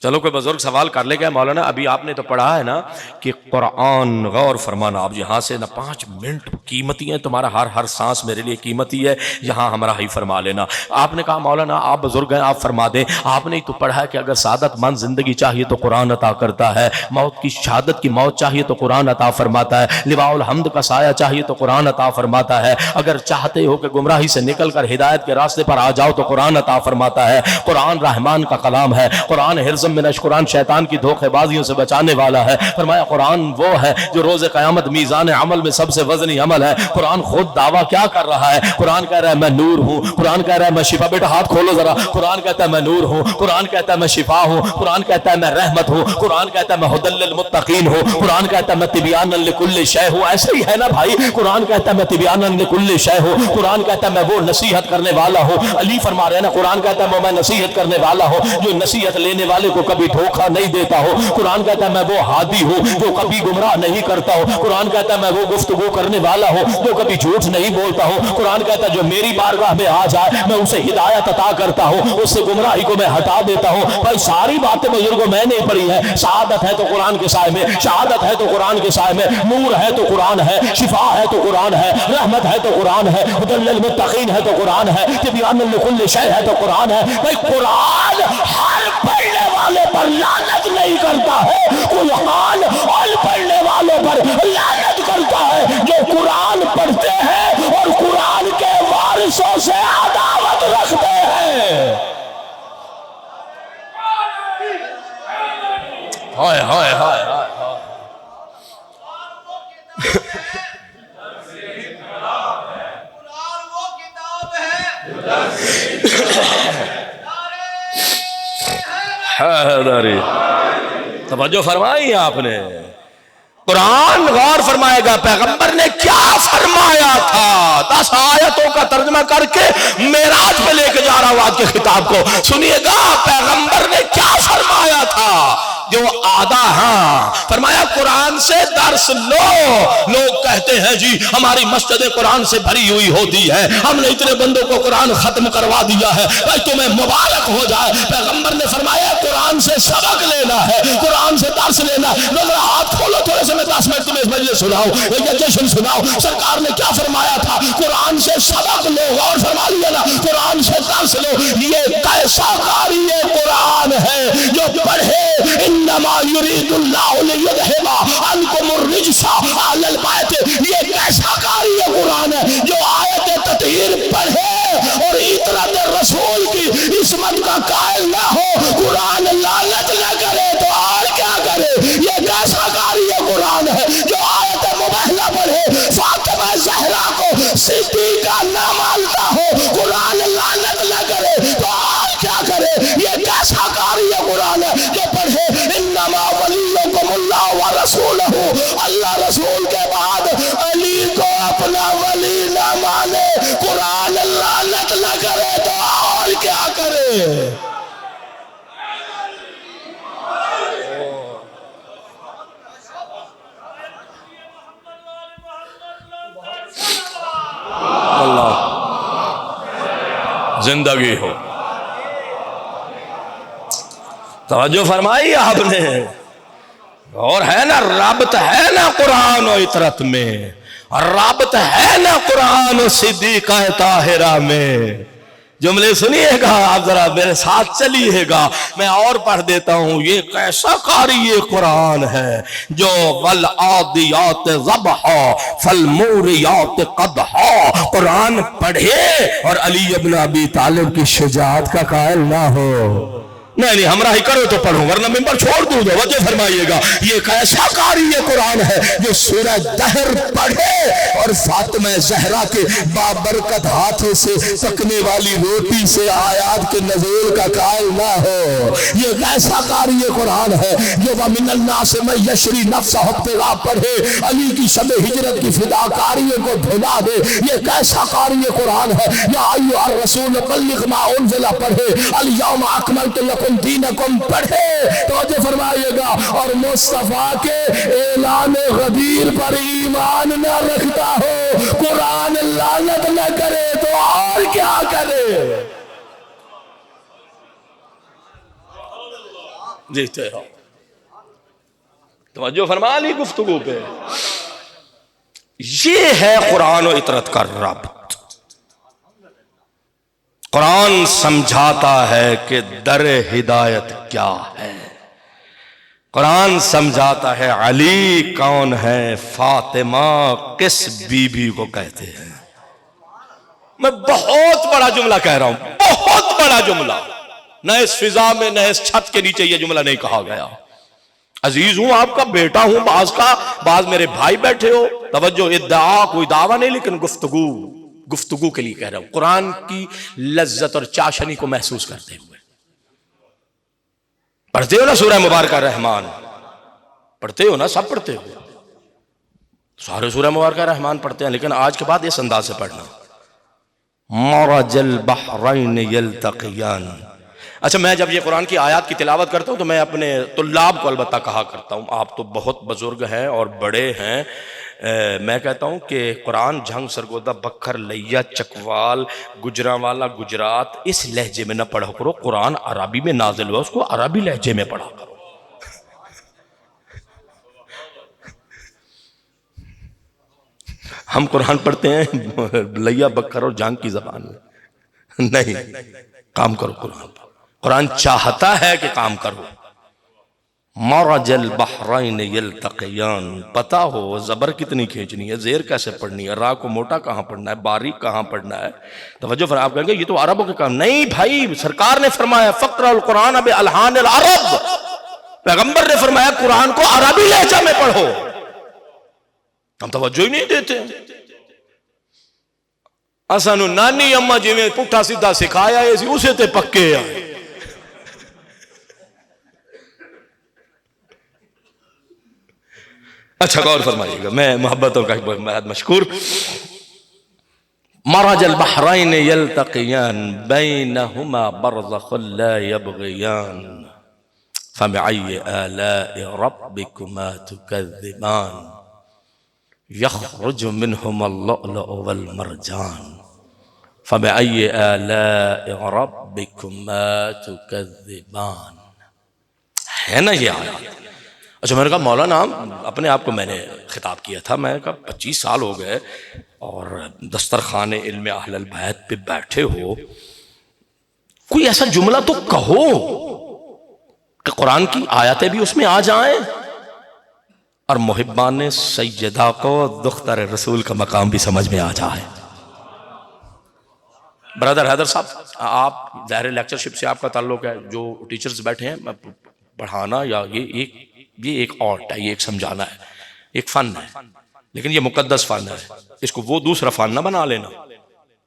چلو کوئی بزرگ سوال کر لے گا مولانا ابھی آپ نے تو پڑھا ہے نا کہ قرآن غور فرمانا، آپ یہاں سے نہ 5 منٹ قیمتی ہیں، تمہارا ہر سانس میرے لیے قیمتی ہے، یہاں ہمارا ہی فرما لینا۔ آپ نے کہا مولانا آپ بزرگ ہیں آپ فرما دیں، آپ نے تو پڑھا ہے کہ اگر سعادت مند زندگی چاہیے تو قرآن عطا کرتا ہے، موت کی شہادت کی موت چاہیے تو قرآن عطا فرماتا ہے، لواء الحمد کا سایہ چاہیے تو قرآن عطا فرماتا ہے، اگر چاہتے ہو کہ گمراہی سے نکل کر ہدایت کے راستے پر آ جاؤ تو قرآن عطا فرماتا ہے۔ قرآن رحمان کا کلام ہے، قرآن حرزم من اشقران شیطان کی دھوکے بازیوں سے بچانے والا ہے۔ فرمایا قرآن وہ ہے جو روز قیامت میزان عمل میں سب سے وزنی عمل ہے۔ قرآن خود دعویٰ کیا کر رہا ہے؟ قرآن کہہ رہا ہے میں نور ہوں، قرآن کہہ رہا ہے میں شفا، بیٹا ہاتھ کھولو ذرا، قرآن کہتا ہے میں نور ہوں، قرآن کہتا ہے میں شفا ہوں، قرآن کہتا ہے میں رحمت ہوں، قرآن کہتا ہے میں ہدی للمتقین ہوں، قرآن کہتا ہے میں تبیانا لکل شیء ہوں۔ ایسے ہی ہے نا بھائی، قرآن کہتا ہے میں تبیانا لکل شیء ہوں، قرآن کہتا ہے میں وہ نصیحت کرنے والا ہوں۔ علی فرما رہے ہیں نا قرآن کہتا ہے میں نصیحت کرنے والا ہوں جو نصیحت لینے والے کو کبھی دھوکہ نہیں دیتا ہو۔ قرآن کہتا ہے میں وہ ہادی ہوں جو کبھی گمراہ نہیں کرتا ہو۔ قرآن کہتا ہے میں وہ گفتگو کرنے والا ہوں جو کبھی جھوٹ نہیں بولتا ہوں۔ قرآن کہتا ہے جو میری بارگاہ میں آ جائے میں اسے ہدایت عطا کرتا ہوں، اس سے گمراہی کو میں ہٹا دیتا ہوں۔ بھائی ساری باتیں بزرگوں میں نے پڑھی ہیں۔ شہادت ہے تو قرآن کے سائے میں، شہادت ہے تو قرآن کے سائے میں، نور ہے تو قرآن ہے، شفا ہے تو قرآن ہے، رحمت ہے تو قرآن ہے، ہدی للمتقین ہے تو قرآن ہے، تبیان لکل شیء ہے تو قرآن ہے۔ بھائی قرآن ہر پڑھنے والے پر لعنت نہیں کرتا ہے، قرآن ان پڑھنے والوں پر لعنت کرتا ہے جو قرآن پڑھتے ہیں اور قرآن کے وارثوں سے عداوت رکھتے ہیں۔ ہائے ہائے ہائے ہائے حیدری توجہ فرمائی آپ نے۔ قرآن غور فرمائے گا پیغمبر نے کیا فرمایا تھا، 10 آیتوں کا ترجمہ کر کے معراج پہ لے کے جا رہا ہوں آج کے خطاب کو۔ سنیے گا پیغمبر نے کیا فرمایا تھا جو آدھا ہاں فرمایا قرآن سے درس لو۔ لوگ کہتے ہیں جی ہماری مسجد قرآن سے بھری ہوئی ہوتی ہے، ہم نے اتنے بندوں کو قرآن ختم کروا دیا ہے، بھائی تمہیں مبارک ہو جائے۔ پیغمبر نے فرمایا قرآن سے سبق لینا ہے، قرآن سے درس لینا ہے۔ ذرا ہاتھ کھولو تھوڑے سے، میں 10 منٹ تمہیں اس مجلس سناؤں، یہ جشن سناؤں۔ سرکار نے کیا فرمایا تھا؟ قرآن سے سبق لو، اور فرما لیا نا قرآن سے درس لو۔ یہ کیسا قاری قرآن ہے جو پڑھے انما یرید اللہ لیذھب عنکم الرجس اہل البیت، یہ کیسا قاری قرآن ہے جو آیت تطہیر پڑھے اور عطرت رسول کی عصمت کا قائل نہ ہو، قرآن لعنت نہ کرے تو اور کیا کرے؟ یہ کیسا قاری قرآن ہے جو آیت مبہلہ پڑھے، فاطمہ زہرا کو صدیقہ نہ مانتا ہو، قرآن لعنت نہ کرے تو اور کیا کرے؟ یہ کیسا قاری قرآن ہے جو پڑھے انما ولیکم اللہ ورسولہ، اللہ رسول کے بعد علی کو اپنا ولی نہ مانے، قرآن لعنت نہ کرے تو اور کیا کرے؟ اللہ زندگی ہو۔ توجہ فرمائی آپ نے، اور ہے نا رابط ہے نا قرآن و عطرت میں، اور رابط ہے نا قرآن و صدیقہ طاہرہ میں۔ جملے سنیے گا آپ ذرا میرے ساتھ چلیے گا، میں اور پڑھ دیتا ہوں۔ یہ کیسا قاری یہ قرآن ہے جو والعادیات ضبحا فالموریات قدحا، قرآن پڑھے اور علی ابن ابی طالب کی شجاعت کا قائل نہ ہو۔ نہیں ہمراہی کرو تو پڑھو ورنہ ممبر چھوڑ دوں، وجہ فرمائیے گا۔ یہ کیسا قاری یہ قرآن ہے جو سورہ دہر پڑھے اور فاطمہ زہرا کے بابرکت ہاتھوں سے پکنے والی روٹی سے آیات کے نزول کا قائل نہ ہو۔ یہ کیسا قاری یہ قرآن ہے جو وَمِنَ النَّاسِ مَن يَشْرِي نَفْسَهُ ابْتِغَاءَ پڑھے، علی کی شب ہجرت کی فداکاریوں کو بھلا دے۔ یہ کیسا قاری یہ قرآن ہے یا ایھا الرسول بلغ ما انزل پڑھے، الیوم اکملت لکم دینکم پڑھے، توجہ فرمائیے گا، اور مصطفیٰ کے اعلان غدیر پر ایمان نہ رکھتا ہو، قرآن لعنت نہ کرے تو اور کیا کرے؟ جیتے رہو. توجہ فرما لی گفتگو پہ. یہ ہے قرآن و اطرت کا ربط. قرآن سمجھاتا ہے کہ در ہدایت کیا ہے. قرآن سمجھاتا ہے علی کون ہے، فاطمہ کس بی بی کو کہتے ہیں. میں بہت بڑا جملہ کہہ رہا ہوں، بہت بڑا جملہ. نہ اس فضا میں نہ اس چھت کے نیچے یہ جملہ نہیں کہا گیا. عزیز ہوں، آپ کا بیٹا ہوں، بعض میرے بھائی بیٹھے ہو. توجہ، ادعا کوئی دعویٰ نہیں، لیکن گفتگو کے لیے کہہ رہا ہوں. قرآن کی لذت اور چاشنی کو محسوس کرتے ہوئے پڑھتے ہو نا سورہ مبارکہ رحمان؟ پڑھتے ہو نا؟ سب پڑھتے ہو، سارے سورہ مبارکہ رحمان پڑھتے ہیں، لیکن آج کے بعد اس انداز سے پڑھنا. مرج البحرین یلتقیان. اچھا، میں جب یہ قرآن کی آیات کی تلاوت کرتا ہوں تو میں اپنے طلاب کو البتہ کہا کرتا ہوں، آپ تو بہت بزرگ ہیں اور بڑے ہیں، میں کہتا ہوں کہ قرآن جھنگ سرگودا بکھر لیا چکوال گجرانوالا گجرات اس لہجے میں نہ پڑھا کرو. قرآن عربی میں نازل ہوا، اس کو عربی لہجے میں پڑھا کرو. ہم قرآن پڑھتے ہیں لیا بکھر اور جھنگ کی زبان میں. نہیں، کام کرو قرآن پر. قرآن چاہتا ہے کہ کام کرو. مرج البحرین یلتقیان. پتا ہو زبر کتنی کھینچنی ہے، زیر کیسے پڑھنی ہے، راہ کو موٹا کہاں پڑھنا ہے، باریک کہاں پڑھنا ہے. توجہ فرمائیں. آپ کہیں گے یہ تو عربوں کے کام. نہیں بھائی، سرکار نے فرمایا فقرأ القرآن بألحان العرب. پیغمبر نے فرمایا قرآن کو عربی لہجہ میں پڑھو. ہم توجہ ہی نہیں دیتے. اسانو نانی اما جی میں پٹھا سیدھا سکھایا اسے تے پکے آئے. اچھا غور فرمائیے گا، میں محبتوں کا بہت مشکور. مرج البحرین یلتقیان بینہما برزخ لا یبغیان فبأي آلاء ربكما تكذبان يخرج منهما اللؤلؤ والمرجان فبأي آلاء ربكما تكذبان. ہے نا یہ آیات؟ اچھا، میں نے کہا مولانا اپنے آپ کو میں نے خطاب کیا تھا، میں نے کہا 25 سال ہو گئے اور دسترخوان علم اہل البیت پہ بیٹھے ہو، کوئی ایسا جملہ تو کہو کہ قرآن کی آیاتیں بھی اس میں آ جائیں اور محبان سیدہ کو دختر رسول کا مقام بھی سمجھ میں آ جائے. برادر حیدر صاحب، آپ ظاہر لیکچرشپ سے آپ کا تعلق ہے، جو ٹیچرز بیٹھے ہیں پڑھانا یا یہ ایک آرٹ ہے، یہ ایک سمجھانا ہے، ایک فن ہے، لیکن یہ مقدس فن ہے. اس کو وہ دوسرا فن نہ بنا لینا،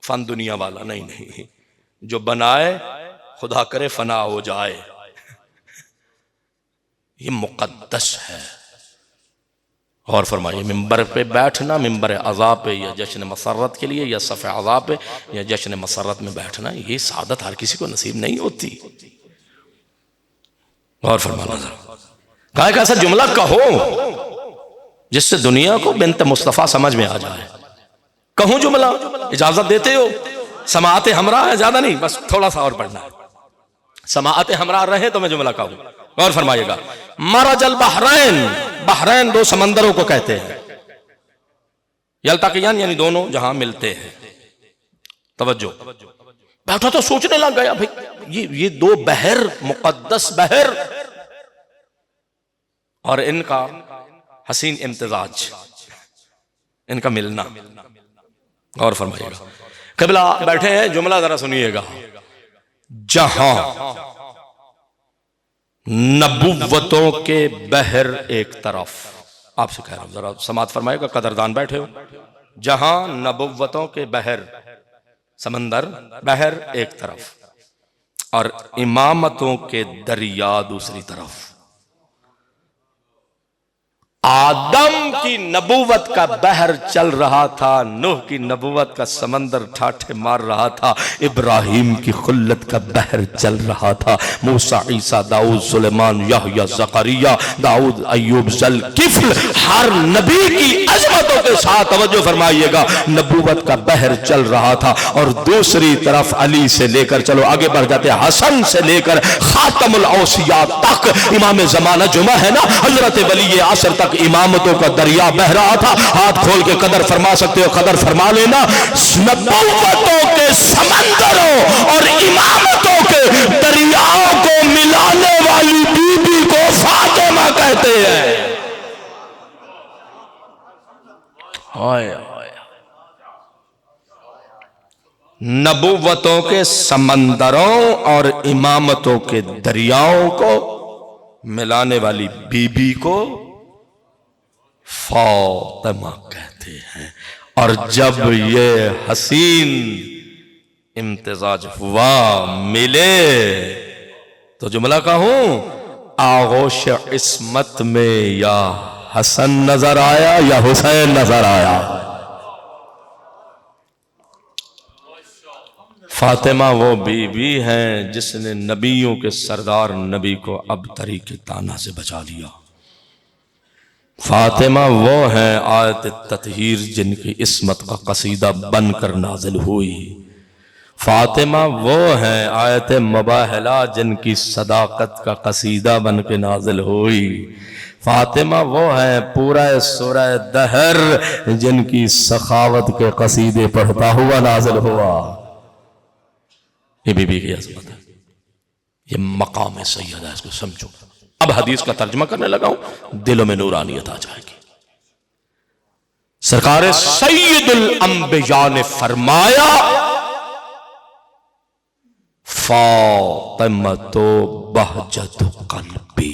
فن دنیا والا. نہیں، جو بنائے خدا کرے فنا ہو جائے. یہ مقدس ہے. اور فرمائیے، ممبر پہ بیٹھنا ممبر عزا پہ یا جشن مسرت کے لیے یا صف عزا پہ یا جشن مسرت میں بیٹھنا، یہ سعادت ہر کسی کو نصیب نہیں ہوتی. اور فرمانا کہا ایک ایسا جملہ کہو جس سے دنیا کو بنت مصطفیٰ سمجھ میں آ جائے. کہوں جملہ؟ اجازت دیتے ہو؟ سماعت ہمراہ ہے، زیادہ نہیں، بس تھوڑا سا اور پڑھنا ہے. سماعت ہمراہ رہے تو میں جملہ کہوں. غور فرمائیے گا. مرج البحرین، بحرین 2 سمندروں کو کہتے ہیں. یلتقیان یعنی دونوں جہاں ملتے ہیں. توجہ. بیٹھا تو سوچنے لگ گیا بھئی یہ 2 بحر، مقدس بحر، اور ان کا حسین امتزاج، ان کا ملنا. غور فرمائیے گا. قبلہ بیٹھے ہیں، جملہ ذرا سنیے گا. جہاں نبوتوں کے بحر ایک طرف، آپ سے کہہ رہا ہوں ذرا سماعت فرمائے گا، قدردان بیٹھے ہو. جہاں نبوتوں کے بحر، سمندر بحر ایک طرف اور امامتوں کے دریا دوسری طرف. آدم کی نبوت کا بحر چل رہا تھا، نوح کی نبوت کا سمندر ٹھاٹھے مار رہا تھا، ابراہیم کی خلت کا بحر چل رہا تھا، موسیٰ، عیسیٰ، داؤد، سلیمان، یحییٰ، زکریا، داؤد، ایوب، ذوالکفل، ہر نبی کی عظمتوں کے ساتھ توجہ فرمائیے گا نبوت کا بحر چل رہا تھا، اور دوسری طرف علی سے لے کر، چلو آگے بڑھ جاتے ہیں، حسن سے لے کر خاتم الاوصیاء تک، امام زمانہ جمعہ ہے نا، حضرت ولی عصر تک امامتوں کا دریا بہ رہا تھا۔ ہاتھ کھول کے قدر فرما سکتے ہو، قدر فرما لینا۔ نبوتوں کے سمندروں اور امامتوں کے دریاؤں کو ملانے والی بی بی کو فاطمہ کہتے ہیں۔ نبوتوں کے سمندروں اور امامتوں کے دریاؤں کو ملانے والی بی بی کو فاطمہ کہتے ہیں۔ اور جب یہ حسین امتزاج ہوا، ملے، تو جملہ کہوں، آغوش عصمت میں یا حسن نظر آیا یا حسین نظر آیا؟ فاطمہ وہ بی بی ہیں جس نے نبیوں کے سردار نبی کو ابتری کے تانا سے بچا لیا۔ فاطمہ وہ ہیں آیت تطہیر جن کی عصمت کا قصیدہ بن کر نازل ہوئی۔ فاطمہ وہ ہیں آیت مباہلہ جن کی صداقت کا قصیدہ بن کے نازل ہوئی۔ فاطمہ وہ ہیں پورا سورہ دہر جن کی سخاوت کے قصیدے پڑھتا ہوا نازل ہوا۔ یہ بی بی کی عظمت ہے، یہ مقام سیدہ ہے، اس کو سمجھو۔ اب حدیث کا ترجمہ کرنے لگا ہوں، دلوں میں نورانیت آ جائے گی۔ سرکار سید الانبیاء نے فرمایا، فاطمۃ بہجت قلبی،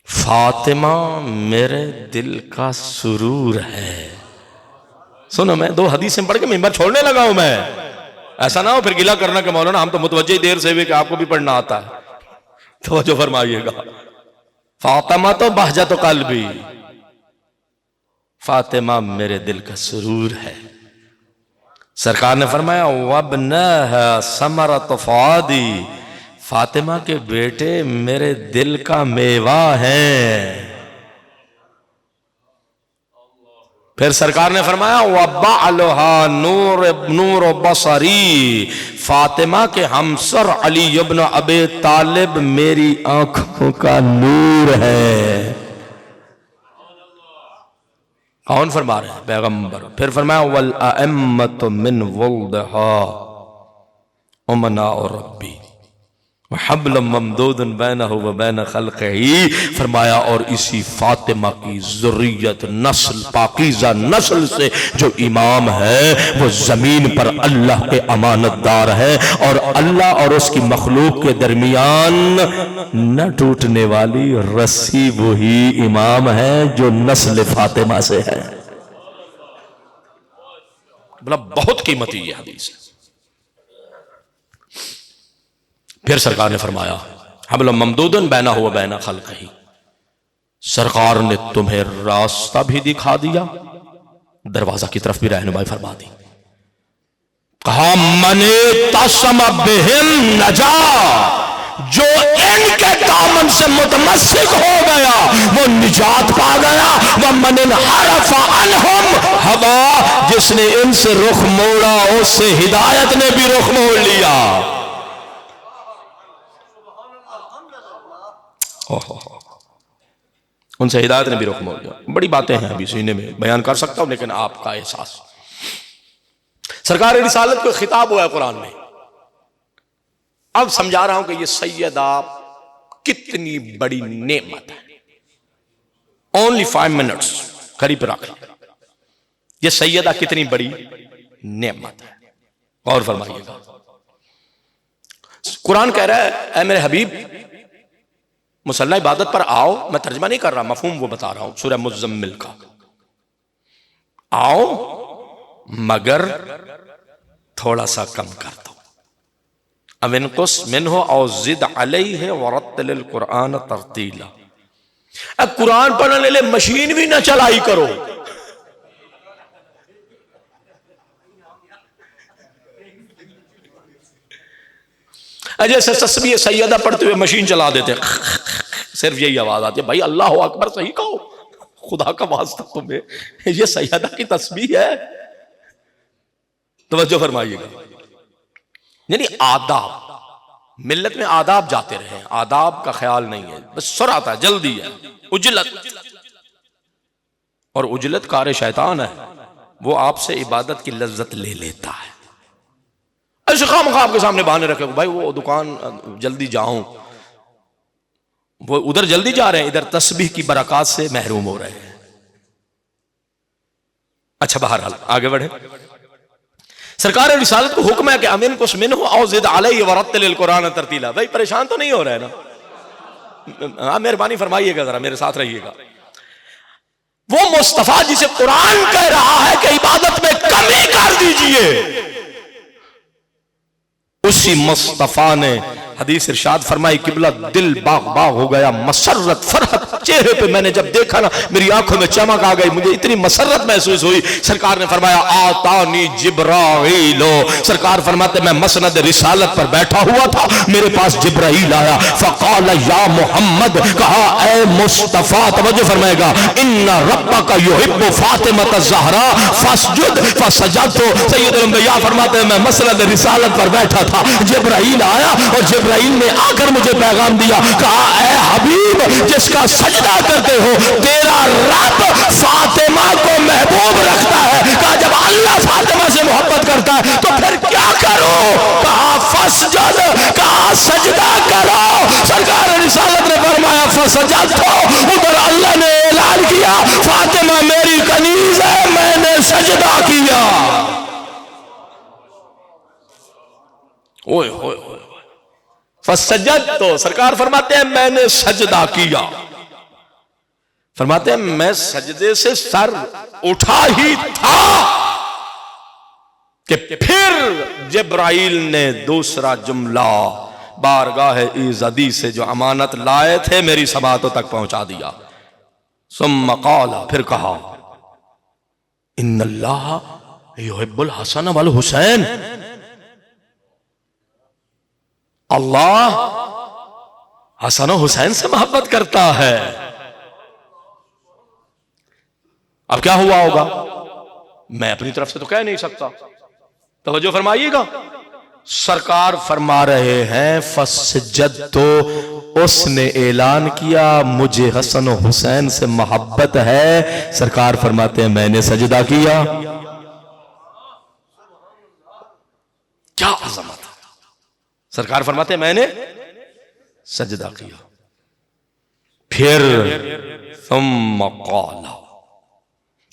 فاطمہ میرے دل کا سرور ہے۔ سنو، میں دو حدیثیں پڑھ کے ممبر چھوڑنے لگا ہوں۔ میں ایسا نہ ہو پھر گلہ کرنا کہ مولانا ہم تو متوجہ دیر سے ہوئے کہ آپ کو بھی پڑھنا آتا ہے۔ توجہ فرمائیے گا، فاطمہ تو بہجت قلبی، فاطمہ میرے دل کا سرور ہے۔ سرکار نے فرمایا وابناها ثمرۃ فؤادی، فاطمہ کے بیٹے میرے دل کا میوہ ہیں۔ پھر سرکار نے فرمایا وَبَعْلُهَا نور بصری، فاطمہ کے ہمسر علی ابن ابی طالب میری آنکھوں کا نور ہے۔ کون فرما رہے ہیں؟ پیغمبر۔ پھر فرمایا وَالْأَئِمَّةُ مِنْ وُلْدِهَا أُمَنَاءُ رَبِّي وَحَبْلٌ مَمْدُودٌ بَيْنَهُ وَبَيْنَ خَلْقِهِ، فرمایا اور اسی فاطمہ کی ذریت، نسل، پاکیزہ نسل سے جو امام ہے وہ زمین پر اللہ کے امانت دار ہے، اور اللہ اور اس کی مخلوق کے درمیان نہ ٹوٹنے والی رسی وہی امام ہے جو نسل فاطمہ سے ہے۔ بہت قیمتی یہ حدیث ہے۔ پھر سرکار نے فرمایا حبل ممدود بینہ و بین خلقہ، سرکار نے تمہیں راستہ بھی دکھا دیا، دروازہ کی طرف بھی رہنمائی فرما دی۔ کہا من اعتصم بہم نجا، جو ان کے دامن سے متمسک ہو گیا وہ نجات پا گیا۔ ومن انحرف عنہم ہوا، جس نے ان سے رخ موڑا اس سے ہدایت نے بھی رخ موڑ لیا۔ ان سے ہدایت نے بھی رخ موڑ لیا۔ بڑی باتیں ہیں، ابھی سینے میں بیان کر سکتا ہوں، لیکن آپ کا احساس۔ سرکار رسالت کو خطاب ہوا ہے قرآن میں۔ اب سمجھا رہا ہوں کہ یہ سیدہ کتنی بڑی نعمت ہے۔ only 5 minutes قریب رکھ لیں، یہ سیدہ کتنی بڑی نعمت ہے، غور فرمائیے گا۔ قرآن کہہ رہا ہے اے میرے حبیب مسلح عبادت پر آؤ، میں ترجمہ نہیں کر رہا، مفہوم وہ بتا رہا ہوں، سورہ مزمل کا۔ آؤ مگر تھوڑا سا کم کر دو، اب انقص منہ او زد علیہ ورتل القرآن ترتیلا، اب قرآن پڑھنے لے مشین بھی نہ چلائی کرو. جیسے تسبیح سیدہ پڑھتے ہوئے مشین چلا دیتے صرف یہی آواز آتی ہے. بھائی اللہ اکبر صحیح کہو, خدا کا واسطہ تمہیں یہ سیدہ کی تسبیح ہے. توجہ فرمائیے گا. یعنی آداب, ملت میں آداب جاتے رہے, آداب کا خیال نہیں ہے, بس سرعت ہے, جلدی ہے, عجلت. اور عجلت کار شیطان ہے, وہ آپ سے عبادت کی لذت لے لیتا ہے. ایسے خواہ مخواہ آپ کے سامنے بہانے رکھے, بھائی وہ دکان جلدی جاؤں, وہ ادھر جلدی جا رہے ہیں, ادھر تسبیح کی برکات سے محروم ہو رہے ہیں. اچھا بہرحال آگے بڑھیں. سرکار رسالت کو حکم ہے کہ امن کچھ منہ او زد علیہ ورتل القرآن ترتیلا. بھائی پریشان تو نہیں ہو رہے نا, ہاں مہربانی فرمائیے گا, ذرا میرے ساتھ رہیے گا. وہ مصطفیٰ جسے قرآن کہہ رہا ہے کہ عبادت میں کمی کر دیجئے, اسی مصطفیٰ نے حدیث ارشاد فرمائی قبلہ دل باغ باغ ہو گیا, مسرت فرحت چہرے پہ میں نے جب دیکھا نا میری آنکھوں میں چمک آ گئی, مجھے اتنی مسرت محسوس ہوئی. سرکار نے فرمایا آتانی جبرائیل, سرکار فرماتے میں مسند رسالت پر بیٹھا ہوا تھا, میرے پاس جبرائیل آیا, فقال یا محمد, کہا اے مصطفیٰ, توجہ فرمائے گا, ان ربک یحب فاطمہ الزہراء فاسجد فسجدت. سید الانبیاء فرماتے ہیں میں مسند رسالت پر بیٹھا تھا, جبرائیل آیا اور جبرائیل نے آ کر مجھے پیغام دیا, کہا اے حبیب جس کا سجدہ کرتے ہو تیرا رب فاطمہ کو محبوب رکھتا ہے. کہا جب اللہ فاطمہ سے محبت کرتا ہے تو پھر کیا کرو, کہا فسجد, کہا سجدہ کرو. سرکار رسالت نے فرمایا فسجدت, ادھر اللہ نے اعلان کیا فاطمہ میری کنیز ہے, میں نے سجدہ کیا. اوئے ہوئے ہوئے, فسجد, تو سرکار فرماتے ہیں میں نے سجدہ کیا. فرماتے ہیں میں سجدے سے سر اٹھا ہی تھا کہ پھر جبرائیل نے دوسرا جملہ بارگاہ ایزدی سے جو امانت لائے تھے میری سماعتوں تک پہنچا دیا. ثم قال, پھر کہا ان اللہ یحب الحسن والحسین, اللہ حسن و حسین سے محبت کرتا ہے. اب کیا ہوا ہوگا میں اپنی طرف سے تو کہہ نہیں سکتا. توجہ فرمائیے گا, سرکار فرما رہے ہیں فسجدت, اس نے اعلان کیا مجھے حسن و حسین سے محبت ہے. سرکار فرماتے ہیں میں نے سجدہ کیا. کیا عظمت, سرکار فرماتے ہیں میں نے سجدہ کیا. پھر ثم قال,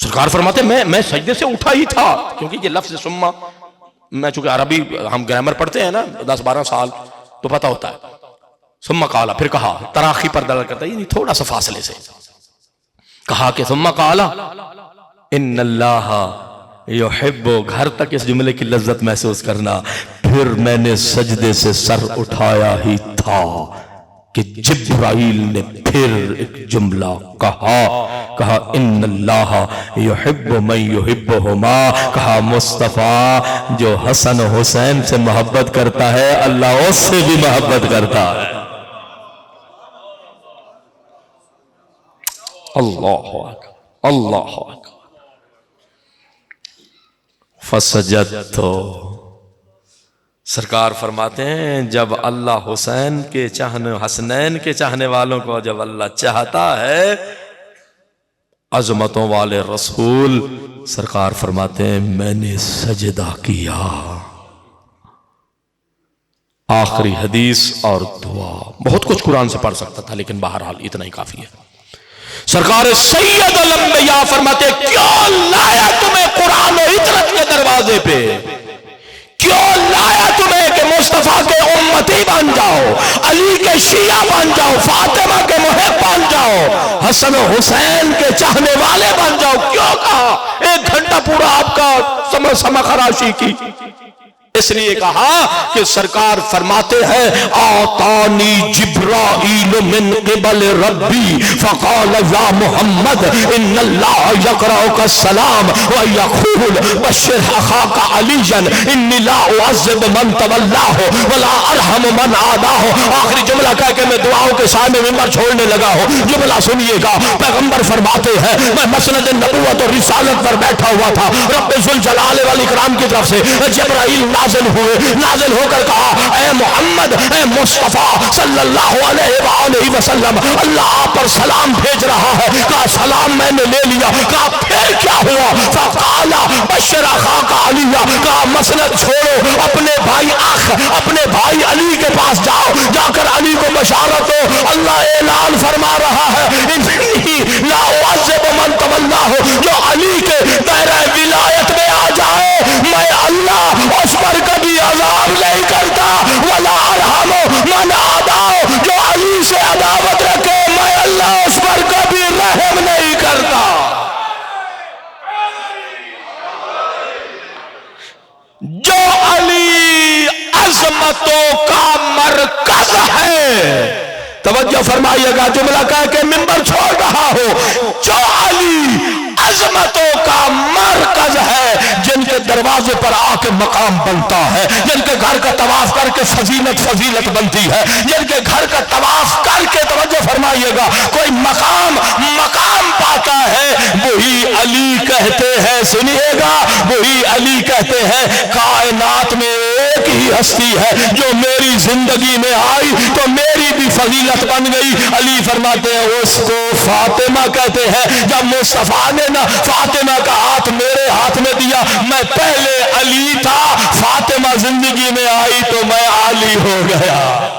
سرکار فرماتے ہیں میں سجدے سے اٹھا ہی تھا, کیونکہ یہ لفظ ثم, میں چونکہ عربی ہم گرامر پڑھتے ہیں نا 10-12 سال تو پتہ ہوتا ہے. ثم قال, پھر کہا, تراخی پر دلالت کرتا ہے یعنی تھوڑا سا فاصلے سے کہا کہ ثم قال ان اللہ یحب, گھر تک اس جملے کی لذت محسوس کرنا. پھر میں نے سجدے سے سر اٹھایا ہی تھا کہ جبرائیل نے پھر ایک جملہ کہا ان اللہ یحب من یحبہما, کہا مصطفیٰ جو حسن و حسین سے محبت کرتا ہے اللہ اس سے بھی محبت کرتا ہے. اللہ اکبر, اللہ اکبر. فسجدت, سرکار فرماتے ہیں جب اللہ حسین کے چاہنے, حسنین کے چاہنے والوں کو جب اللہ چاہتا ہے, عظمتوں والے رسول, سرکار فرماتے ہیں میں نے سجدہ کیا. آخری حدیث اور دعا, بہت کچھ قرآن سے پڑھ سکتا تھا لیکن بہرحال اتنا ہی کافی ہے. سرکار سید الانبیاء فرماتے کیوں لایا تمہیں قرآن و عطرت کے دروازے پہ, کیوں لایا تمہیں کہ مصطفیٰ کے امتی بن جاؤ, علی کے شیعہ بن جاؤ, فاطمہ کے محب بن جاؤ, حسن و حسین کے چاہنے والے بن جاؤ. کیوں کہا 1 گھنٹہ پورا آپ کا سما خراشی کی, اس لیے کہا کہ سرکار فرماتے ہیں آتانی جبرائیل من قبل ربی فقال یا محمد ان اللہ یقرأک السلام ویقول بشر اخاک علیا انی لا اعذب من تولاہ ولا ارحم من عاداہ. آخری جملہ کہہ کے میں دعاؤں کے سائے میں ممبر چھوڑنے لگا ہوں. جملہ سنیے گا. پیغمبر فرماتے ہیں میں مسند نبوت اور رسالت پر بیٹھا ہوا تھا, رب ذوالجلال والاکرام کی طرف سے جبرائیل نازل ہوئے. نازل ہو کر کہا اے محمد, اے مصطفیٰ صلی اللہ علیہ وآلہ وسلم, اللہ آپ پر سلام بھیج رہا ہے. کہا سلام میں نے لے لیا. کہا پھر کیا ہوا؟ فقال بشر اخاک علی. کہا مسند چھوڑو, اپنے بھائی اپنے بھائی علی کے پاس جاؤ, جا کر علی کو بشارت دو. اللہ اعلان فرما رہا ہے انی لا اعذب من تولاہ, جو علی کے دائرہ ولایت میں آ جائے میں اللہ اس پر کبھی عذاب نہیں کرتا. ولا ارحم من عاداہ, جو علی سے عداوت رکھے میں اللہ اس پر کبھی رحم نہیں کرتا. جو علی عظمتوں کا مرکز ہے, توجہ فرمائیے گا, جملہ کہہ کے منبر چھوڑ رہا ہو, جو علی عظمتوں کا مرکز ہے, جن کے دروازے پر آ کے مقام بنتا ہے, جن کے گھر کا طواف کر کے فضیلت بنتی ہے, جن کے گھر کا طواف کر کے, توجہ فرمائیے گا, کوئی مقام پاتا ہے, وہی علی کہتے ہیں. سنیے گا, وہی علی کہتے ہیں کائنات میں ایک ہی ہستی ہے جو میری زندگی میں آئی تو میری بھی فضیلت بن گئی. علی فرماتے ہیں اس کو فاطمہ کہتے ہیں. جب مصطفیٰ نے نا فاطمہ کا ہاتھ میرے ہاتھ میں دیا, میں پہلے علی تھا, فاطمہ زندگی میں آئی تو میں علی ہو گیا.